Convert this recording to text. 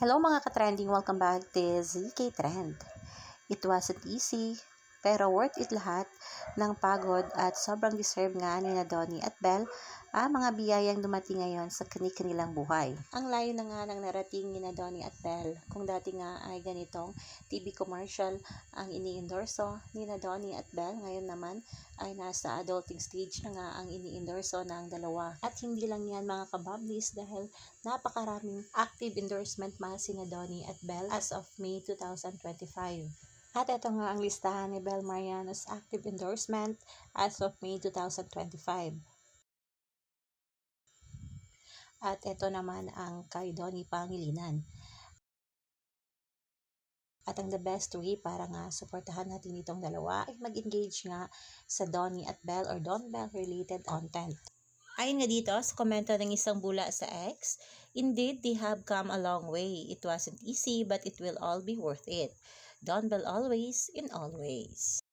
Hello mga ka-trending, welcome back to ZK Trend. It wasn't easy, pero worth it lahat ng pagod at sobrang deserve nga ni na Donnie at Belle ang mga biyayang dumating ngayon sa kani-kanilang buhay. Ang layo na nga ng narating ni na Donnie at Belle. Kung dati nga ay ganitong TV commercial ang ini-endorso ni na Donnie at Belle, ngayon naman ay nasa adulting stage na nga ang ini-endorso ng dalawa. At hindi lang yan mga kabablis dahil napakaraming active endorsement si na Donnie at Belle as of May 2025. At ito nga ang listahan ni Belle Mariano's active endorsement as of May 2025. At ito naman ang kay Donnie Pangilinan. At ang the best way para nga suportahan natin itong dalawa ay mag-engage nga sa Donnie at Belle or Don Belle related content. Ayon nga dito sa komento ng isang bula sa X, indeed, they have come a long way. It wasn't easy but it will all be worth it. Don Belle always in all ways.